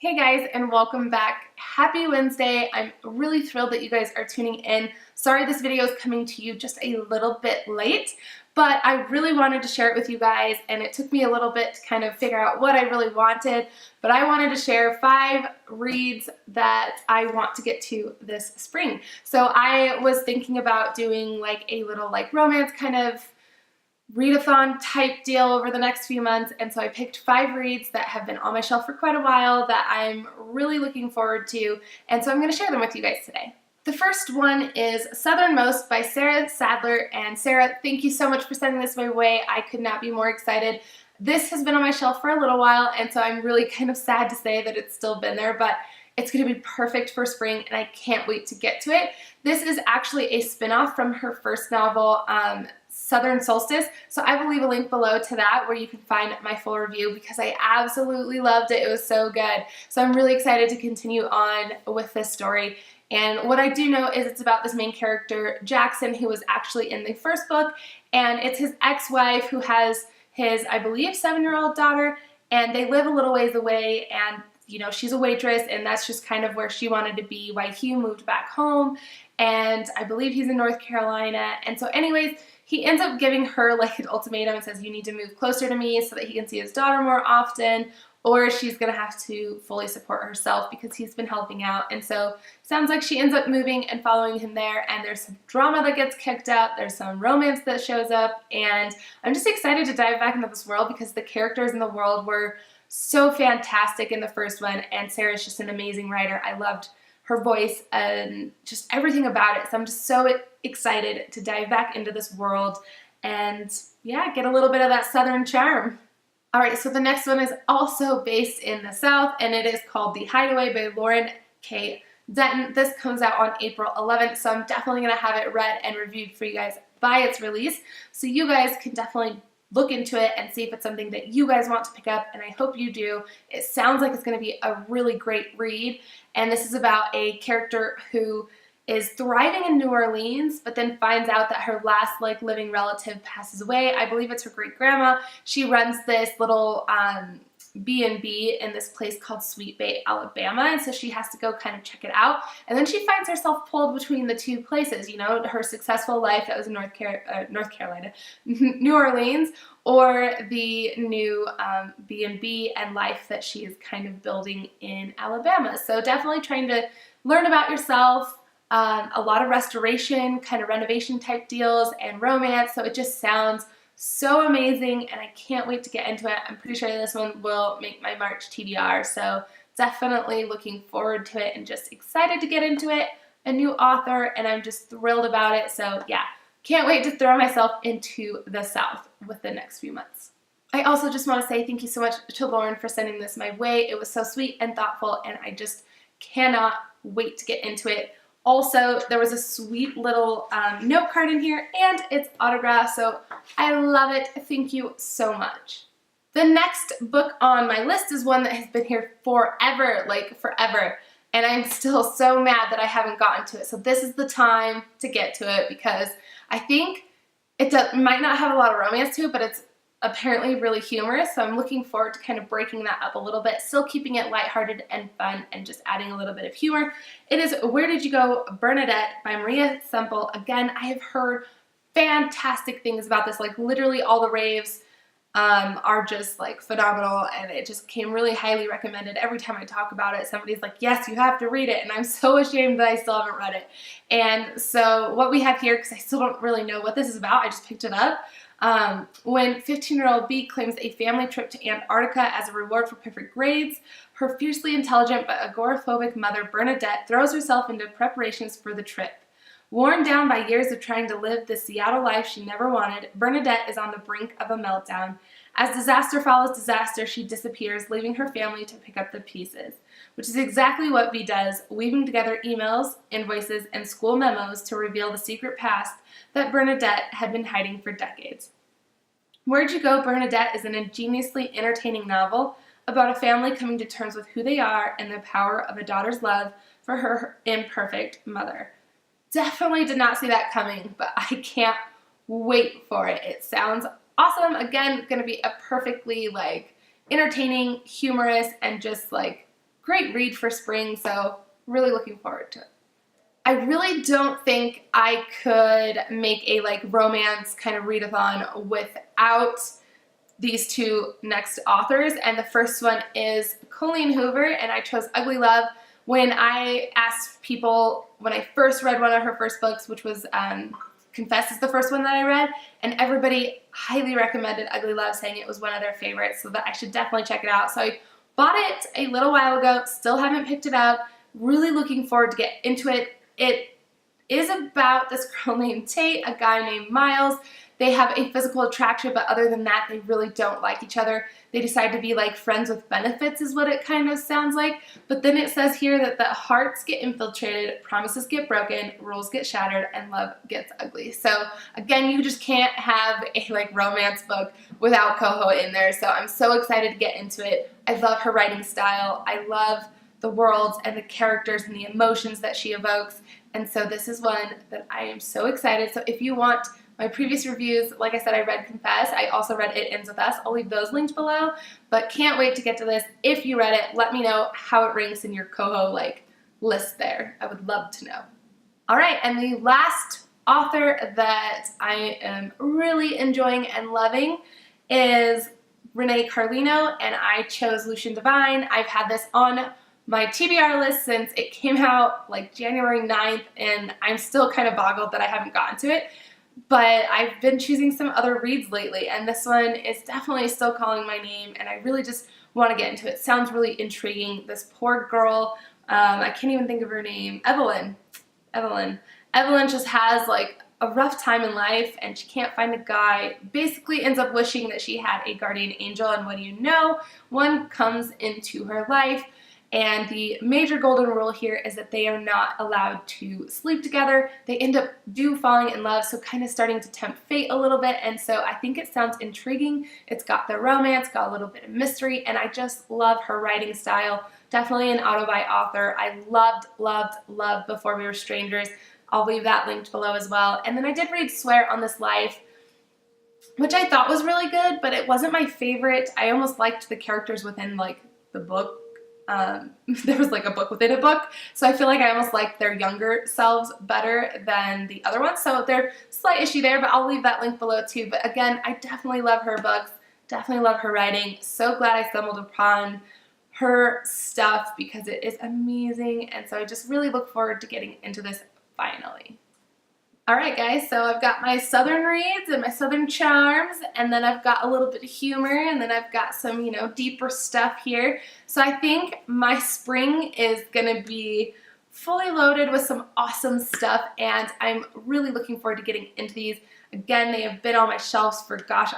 Hey guys, and welcome back. Happy Wednesday. I'm really thrilled that you guys are tuning in. Sorry this video is coming to you just a little bit late, but I really wanted to share it with you guys, and it took me a little bit to kind of figure out what I really wanted, but I wanted to share 5 reads that I want to get to this spring. So I was thinking about doing like a little romance kind of readathon type deal over the next few months, and so I picked 5 reads that have been on my shelf for quite a while that I'm really looking forward to, and so I'm going to share them with you guys today. The first one is Southernmost by Sarah Sadler, and Sarah, thank you so much for sending this my way. I could not be more excited. This has been on my shelf for a little while, and so I'm really kind of sad to say that it's still been there, but it's going to be perfect for spring, and I can't wait to get to it. This is actually a spin-off from her first novel, Southern Solstice, so I will leave a link below to that where you can find my full review because I absolutely loved it. It was so good. So I'm really excited to continue on with this story. And what I do know is it's about this main character, Jackson, who was actually in the first book, and it's his ex-wife who has his, I believe, 7-year-old daughter, and they live a little ways away, and you know, she's a waitress, and that's just kind of where she wanted to be while Hugh moved back home, and I believe he's in North Carolina. And so anyways, he ends up giving her like an ultimatum and says, you need to move closer to me so that he can see his daughter more often, or she's gonna have to fully support herself because he's been helping out. And so sounds like she ends up moving and following him there, and there's some drama that gets kicked out, there's some romance that shows up, and I'm just excited to dive back into this world because the characters in the world were so fantastic in the first one, and Sarah's just an amazing writer. I loved her voice and just everything about it. So I'm just so excited to dive back into this world and yeah, get a little bit of that Southern charm. All right, so the next one is also based in the South, and it is called The Hideaway by Lauren K. Denton. This comes out on April 11th, so I'm definitely gonna have it read and reviewed for you guys by its release. So you guys can definitely look into it and see if it's something that you guys want to pick up, and I hope you do. It sounds like it's going to be a really great read, and this is about a character who is thriving in New Orleans, but then finds out that her last living relative passes away. I believe it's her great-grandma. She runs this little B&B in this place called Sweet Bay, Alabama, and so she has to go kind of check it out, and then she finds herself pulled between the two places, you know, her successful life that was in North Carolina, New Orleans, or the new B&B and life that she is kind of building in Alabama. So definitely trying to learn about yourself, a lot of restoration, kind of renovation type deals, and romance, so it just sounds so amazing, and I can't wait to get into it. I'm pretty sure this one will make my March TBR, so definitely looking forward to it and just excited to get into it. A new author, and I'm just thrilled about it, so yeah, can't wait to throw myself into the South with the next few months. I also just want to say thank you so much to Lauren for sending this my way. It was so sweet and thoughtful, and I just cannot wait to get into it. Also, there was a sweet little note card in here, and it's autographed, so I love it. Thank you so much. The next book on my list is one that has been here forever, forever, and I'm still so mad that I haven't gotten to it. So this is the time to get to it because I think it might not have a lot of romance to it, but it's apparently really humorous, so I'm looking forward to kind of breaking that up a little bit, still keeping it lighthearted and fun and just adding a little bit of humor. It is Where Did You Go Bernadette by Maria Semple. Again, I have heard fantastic things about this, literally all the raves are just phenomenal, and it just came really highly recommended. Every time I talk about it, somebody's like, yes, you have to read it, and I'm so ashamed that I still haven't read it. And so what we have here, because I still don't really know what this is about, I just picked it up. When 15-year-old B claims a family trip to Antarctica as a reward for perfect grades, her fiercely intelligent but agoraphobic mother, Bernadette, throws herself into preparations for the trip. Worn down by years of trying to live the Seattle life she never wanted, Bernadette is on the brink of a meltdown. As disaster follows disaster, she disappears, leaving her family to pick up the pieces, which is exactly what B does, weaving together emails, invoices, and school memos to reveal the secret past that Bernadette had been hiding for decades. Where'd You Go, Bernadette is an ingeniously entertaining novel about a family coming to terms with who they are and the power of a daughter's love for her imperfect mother. Definitely did not see that coming, but I can't wait for it. It sounds awesome. Again, going to be a perfectly entertaining, humorous, and just great read for spring, so really looking forward to it. I really don't think I could make a like romance kind of readathon without these two next authors, and the first one is Colleen Hoover, and I chose Ugly Love. When I asked people, when I first read one of her first books, which was Confess is the first one that I read, and everybody highly recommended Ugly Love, saying it was one of their favorites, so that I should definitely check it out. So I bought it a little while ago, still haven't picked it up, really looking forward to get into it. It is about this girl named Tate, a guy named Miles. They have a physical attraction, but other than that, they really don't like each other. They decide to be like friends with benefits is what it kind of sounds like. But then it says here that the hearts get infiltrated, promises get broken, rules get shattered, and love gets ugly. So again, you just can't have a like romance book without Coho in there. So I'm so excited to get into it. I love her writing style. I love the worlds and the characters and the emotions that she evokes. And so this is one that I am so excited. So if you want my previous reviews, like I said, I read Confess. I also read It Ends With Us. I'll leave those linked below, but can't wait to get to this. If you read it, let me know how it ranks in your Coho like list there. I would love to know. All right, and the last author that I am really enjoying and loving is Renee Carlino, and I chose Lucian Divine. I've had this on my TBR list since it came out like January 9th, and I'm still kind of boggled that I haven't gotten to it. But I've been choosing some other reads lately, and this one is definitely still calling my name, and I really just want to get into it. Sounds really intriguing. This poor girl, I can't even think of her name, Evelyn. Evelyn just has like a rough time in life, and she can't find a guy. Basically ends up wishing that she had a guardian angel, and what do you know? One comes into her life. And the major golden rule here is that they are not allowed to sleep together. They end up falling in love, so kind of starting to tempt fate a little bit. And so I think it sounds intriguing. It's got the romance, got a little bit of mystery, and I just love her writing style. Definitely an auto-buy author. I loved Before We Were Strangers. I'll leave that linked below as well. And then I did read Swear on This Life, which I thought was really good, but it wasn't my favorite. I almost liked the characters within like the book. There was like a book within a book, so I feel like I almost like their younger selves better than the other ones, so there's a slight issue there, but I'll leave that link below too. But again, I definitely love her books, definitely love her writing. So glad I stumbled upon her stuff because it is amazing, and so I just really look forward to getting into this finally. Alright guys, so I've got my Southern reads and my Southern charms, and then I've got a little bit of humor, and then I've got some, you know, deeper stuff here. So I think my spring is gonna be fully loaded with some awesome stuff, and I'm really looking forward to getting into these. Again, they have been on my shelves for, gosh,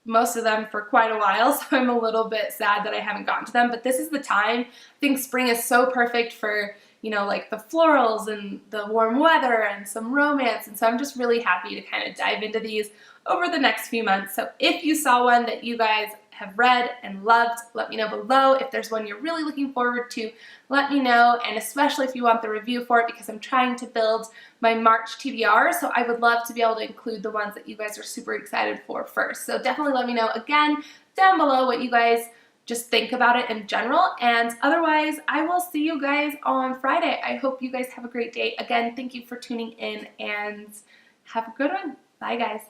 most of them for quite a while, so I'm a little bit sad that I haven't gotten to them, but this is the time. I think spring is so perfect for, you know, like the florals and the warm weather and some romance, and so I'm just really happy to kind of dive into these over the next few months. So if you saw one that you guys have read and loved, let me know below. If there's one you're really looking forward to, let me know, and especially if you want the review for it, because I'm trying to build my March TBR, so I would love to be able to include the ones that you guys are super excited for first. So definitely let me know again down below what you guys just think about it in general, and otherwise I will see you guys on Friday. I hope you guys have a great day. Again, thank you for tuning in, and have a good one. Bye guys.